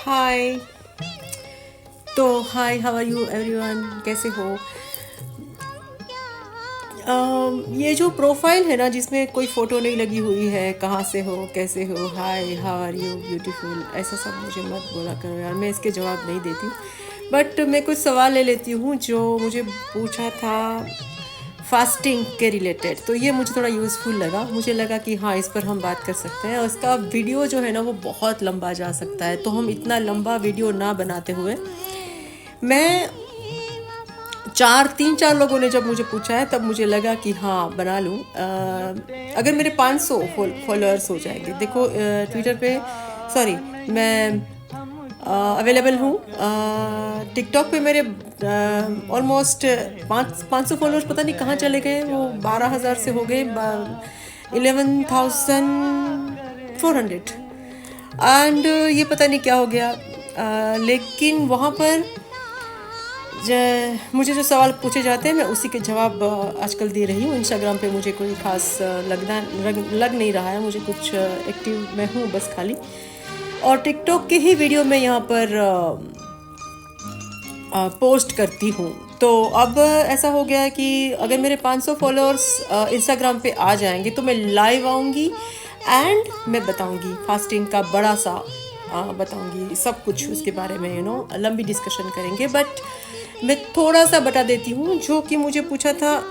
हाय। तो हाय, how are you everyone, कैसे हो? ये जो प्रोफाइल है ना जिसमें कोई फ़ोटो नहीं लगी हुई है, कहाँ से हो, कैसे हो, हाय, हाउ आर यू, ब्यूटीफुल, ऐसा सब मुझे मत बोला करो यार, मैं इसके जवाब नहीं देती हूँ। बट मैं कुछ सवाल ले लेती हूँ जो मुझे पूछा था फास्टिंग के रिलेटेड, तो ये मुझे थोड़ा यूज़फुल लगा। मुझे लगा कि हाँ, इस पर हम बात कर सकते हैं। और इसका वीडियो जो है ना वो बहुत लंबा जा सकता है, तो हम इतना लंबा वीडियो ना बनाते हुए मैं तीन चार लोगों ने जब मुझे पूछा है तब मुझे लगा कि हाँ बना लूँ। अगर मेरे 500 फॉलोअर्स हो जाएंगे, देखो ट्विटर पे, सॉरी, मैं अवेलेबल हूँ। टिकटॉक पे मेरे ऑलमोस्ट 500 फॉलोअर्स पता नहीं कहाँ चले गए, वो 12,000 से हो गए 11,400। एंड ये पता नहीं क्या हो गया। लेकिन वहाँ पर मुझे जो सवाल पूछे जाते हैं मैं उसी के जवाब आजकल दे रही हूँ। इंस्टाग्राम पे मुझे कोई खास लग नहीं रहा है, मुझे कुछ एक्टिव मैं हूँ बस खाली। और टिकटॉक के ही वीडियो मैं यहाँ पर पोस्ट करती हूँ। तो अब ऐसा हो गया है कि अगर मेरे 500 फॉलोअर्स इंस्टाग्राम पे आ जाएंगे तो मैं लाइव आऊँगी एंड मैं बताऊँगी फास्टिंग का बड़ा सा बताऊँगी सब कुछ उसके बारे में, लंबी डिस्कशन करेंगे। बट मैं थोड़ा सा बता देती हूँ जो कि मुझे पूछा था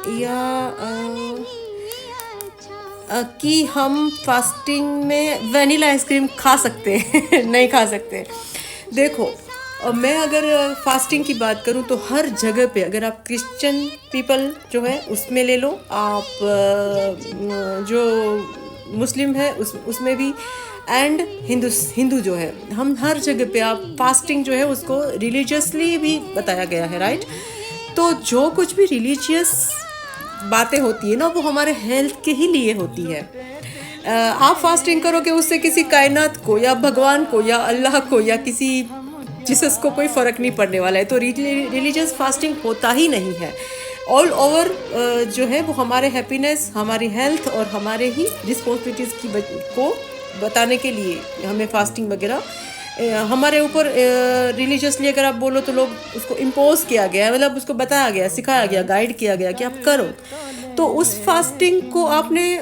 कि हम फास्टिंग में वनीला आइसक्रीम खा सकते हैं नहीं खा सकते। देखो, मैं अगर फास्टिंग की बात करूं तो हर जगह पे, अगर आप क्रिश्चियन पीपल जो है उसमें ले लो, आप जो मुस्लिम है उसमें भी, एंड हिंदू जो है, हम हर जगह पे आप फास्टिंग जो है उसको रिलीजियसली भी बताया गया है, राइट? तो जो कुछ भी रिलीजियस बातें होती है ना वो हमारे हेल्थ के ही लिए होती है। आप फास्टिंग करोगे उससे किसी कायनात को या भगवान को या अल्लाह को या किसी जीसस को कोई फ़र्क नहीं पड़ने वाला है। तो रिलीजियस फास्टिंग होता ही नहीं है। ऑल ओवर जो है वो हमारे हैप्पीनेस, हमारी हेल्थ और हमारे ही रिस्पॉन्सिबिलिटीज़ को बताने के लिए हमें फास्टिंग वगैरह हमारे ऊपर रिलीजियसली अगर आप बोलो तो लोग उसको इम्पोज किया गया, मतलब उसको बताया गया, सिखाया गया, गाइड किया गया कि आप करो। तो उस फास्टिंग को आपने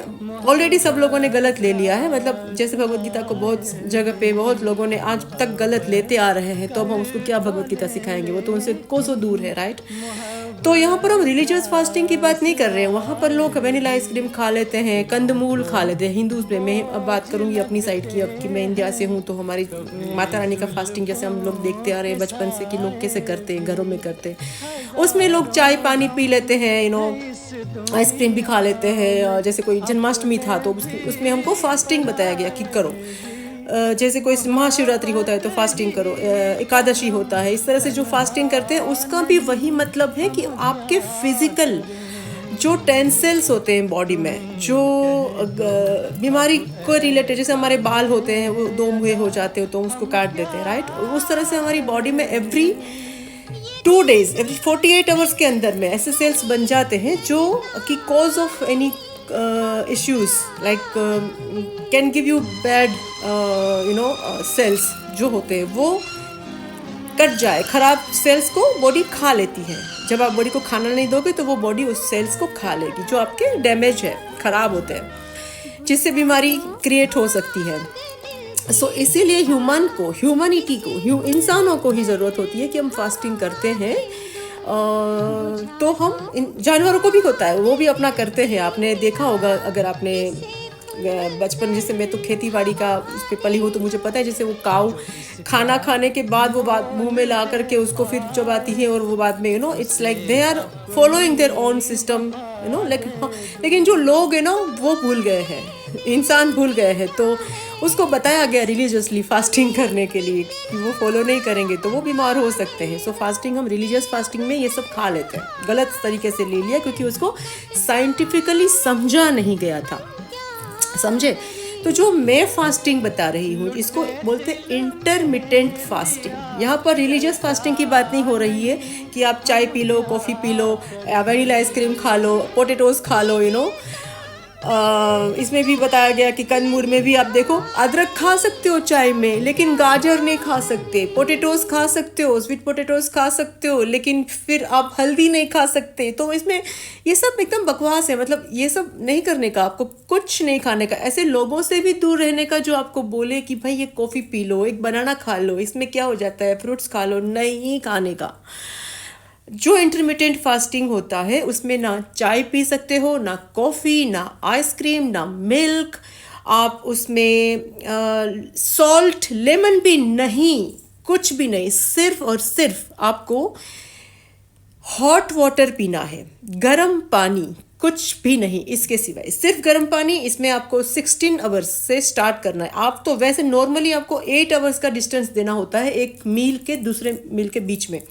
ऑलरेडी सब लोगों ने गलत ले लिया है। मतलब जैसे भगवत गीता को बहुत जगह पे बहुत लोगों ने आज तक गलत लेते आ रहे हैं, तो अब हम उसको क्या भगवत गीता सिखाएंगे, वो तो उनसे कोसों दूर है, राइट? तो यहाँ पर हम रिलीजियस फास्टिंग की बात नहीं कर रहे हैं। वहाँ पर लोग वेनिला आइसक्रीम खा लेते हैं, कंदमूल खा लेते हैं। हिंदूज में मैं अब बात करूँगी अपनी साइड की, अब कि मैं इंडिया से हूँ तो हमारी माता रानी का फास्टिंग जैसे हम लोग देखते आ रहे हैं बचपन से कि लोग कैसे करते हैं, घरों में करते हैं। उसमें लोग चाय पानी पी लेते हैं, आइसक्रीम भी खा लेते हैं। जैसे कोई जन्माष्टमी था तो उसमें हमको फास्टिंग बताया गया कि करो। जैसे कोई महाशिवरात्रि होता है तो फास्टिंग करो, एकादशी होता है, इस तरह से जो फास्टिंग करते हैं उसका भी वही मतलब है कि आपके फिजिकल जो टेंसेल्स होते हैं बॉडी में, जो बीमारी को रिलेटेड, जैसे हमारे बाल होते हैं वो दो मुहे हो जाते हो तो उसको काट देते हैं, राइट? उस तरह से हमारी बॉडी में एवरी 2 days, एवरी 48 आवर्स के अंदर में ऐसे सेल्स बन जाते हैं जो कि cause of any issues like can give you bad cells जो होते हैं वो कट जाए। खराब सेल्स को बॉडी खा लेती है। जब आप बॉडी को खाना नहीं दोगे तो वो बॉडी उस सेल्स को खा लेगी जो आपके डैमेज है, खराब होते हैं, जिससे बीमारी क्रिएट हो सकती है। सो इसीलिए ह्यूमनिटी को, इंसानों को ही ज़रूरत होती है कि हम फास्टिंग करते हैं। तो हम जानवरों को भी होता है, वो भी अपना करते हैं। आपने देखा होगा, अगर आपने बचपन, जैसे मैं तो खेती बाड़ी का उस पर पली हूँ तो मुझे पता है, जैसे वो काऊ खाना खाने के बाद वो बात मुंह में ला करके उसको फिर चबाती है और वो बाद में it's like they are following their own system, लेकिन जो लोग वो भूल गए हैं, इंसान भूल गए हैं। तो उसको बताया गया रिलीजियसली फास्टिंग करने के लिए कि वो फॉलो नहीं करेंगे तो वो बीमार हो सकते हैं। सो फास्टिंग, हम रिलीजियस फास्टिंग में ये सब खा लेते हैं, गलत तरीके से ले लिया क्योंकि उसको साइंटिफिकली समझा नहीं गया था, समझे? तो जो मैं फास्टिंग बता रही हूँ इसको बोलते हैं इंटरमिटेंट फास्टिंग। यहाँ पर रिलीजियस फास्टिंग की बात नहीं हो रही है कि आप चाय P low, coffee P low, vanilla ice cream खा लो, पोटेटोज खा लो, इसमें भी बताया गया कि कंदमूर में भी आप देखो अदरक खा सकते हो चाय में, लेकिन गाजर नहीं खा सकते। पोटैटोज खा सकते हो, स्वीट पोटैटोज खा सकते हो, लेकिन फिर आप हल्दी नहीं खा सकते। तो इसमें ये सब एकदम बकवास है, मतलब ये सब नहीं करने का, आपको कुछ नहीं खाने का। ऐसे लोगों से भी दूर रहने का जो आपको बोले कि भाई ये कॉफ़ी पी लो, एक बनाना खा लो, इसमें क्या हो जाता है, फ्रूट्स खा लो, नहीं खाने का। जो इंटरमिटेंट फास्टिंग होता है उसमें ना चाय पी सकते हो, ना कॉफ़ी, ना आइसक्रीम, ना मिल्क। आप उसमें सॉल्ट, लेमन भी नहीं, कुछ भी नहीं। सिर्फ और सिर्फ आपको हॉट वाटर पीना है, गर्म पानी, कुछ भी नहीं इसके सिवाय, सिर्फ गर्म पानी। इसमें आपको 16 आवर्स से स्टार्ट करना है। आप तो वैसे नॉर्मली आपको 8 आवर्स का डिस्टेंस देना होता है एक मील के दूसरे मील के बीच में,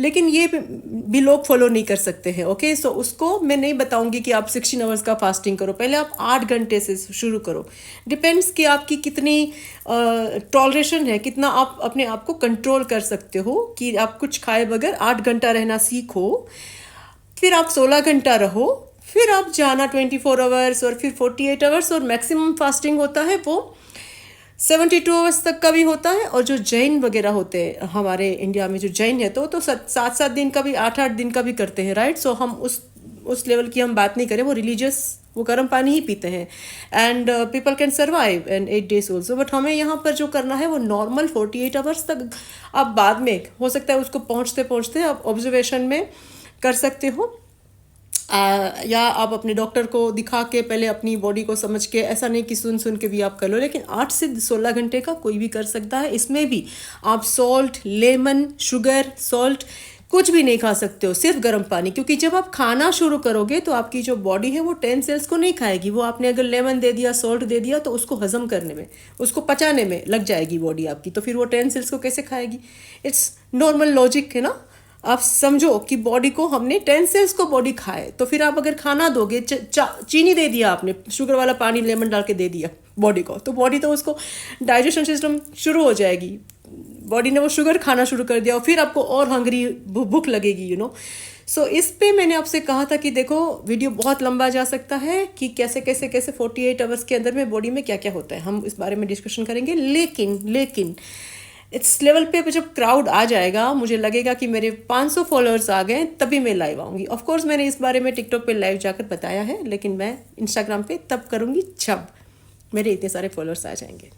लेकिन ये भी लोग फॉलो नहीं कर सकते हैं। ओके, सो उसको मैं नहीं बताऊंगी कि आप 16 आवर्स का फास्टिंग करो, पहले आप 8 घंटे से शुरू करो। डिपेंड्स कि आपकी कितनी टॉलरेशन है, कितना आप अपने आप को कंट्रोल कर सकते हो कि आप कुछ खाए बगैर 8 घंटा रहना सीखो। फिर आप 16 घंटा रहो, फिर आप जाना 24 आवर्स और फिर 48 आवर्स, और मैक्सिमम फास्टिंग होता है वो 72 आवर्स तक का भी होता है। और जो जैन वगैरह होते हैं हमारे इंडिया में, जो जैन है तो 7-7 दिन का भी, 8-8 दिन का भी करते हैं, राइट। सो हम उस लेवल की हम बात नहीं करें, वो रिलीजियस, वो गर्म पानी ही पीते हैं, and people can survive in 8 days also. But हमें यहाँ पर जो करना है वो नॉर्मल 48 आवर्स तक। आप बाद में हो सकता है उसको पहुँचते पहुँचते आप ऑब्जर्वेशन में कर सकते हो, या आप अपने डॉक्टर को दिखा के पहले अपनी बॉडी को समझ के, ऐसा नहीं कि सुन सुन के भी आप कर लो। लेकिन 8 से 16 घंटे का कोई भी कर सकता है। इसमें भी आप सॉल्ट, लेमन, शुगर, सॉल्ट कुछ भी नहीं खा सकते हो, सिर्फ गर्म पानी। क्योंकि जब आप खाना शुरू करोगे तो आपकी जो बॉडी है वो 10 सेल्स को नहीं खाएगी। वो आपने अगर लेमन दे दिया, सॉल्ट दे दिया, तो उसको हजम करने में, उसको पचाने में लग जाएगी बॉडी आपकी, तो फिर वो 10 सेल्स को कैसे खाएगी। इट्स नॉर्मल लॉजिक है ना। आप समझो कि बॉडी को हमने 10 सेल्स को बॉडी खाए, तो फिर आप अगर खाना दोगे, चीनी दे दिया आपने, शुगर वाला पानी लेमन डाल के दे दिया बॉडी को, तो बॉडी तो उसको डाइजेशन सिस्टम शुरू हो जाएगी, बॉडी ने वो शुगर खाना शुरू कर दिया, और फिर आपको और हंगरी भूख लगेगी, यू नो। सो इस पे मैंने आपसे कहा था कि देखो वीडियो बहुत लंबा जा सकता है कि कैसे कैसे कैसे 48 आवर्स के अंदर में बॉडी में क्या क्या होता है, हम इस बारे में डिस्कशन करेंगे। लेकिन इस लेवल पे जब क्राउड आ जाएगा, मुझे लगेगा कि मेरे 500 फॉलोअर्स आ गए, तभी मैं लाइव आऊँगी। ऑफ कोर्स मैंने इस बारे में टिकटॉक पे लाइव जाकर बताया है, लेकिन मैं इंस्टाग्राम पे तब करूँगी जब मेरे इतने सारे फॉलोअर्स आ जाएंगे।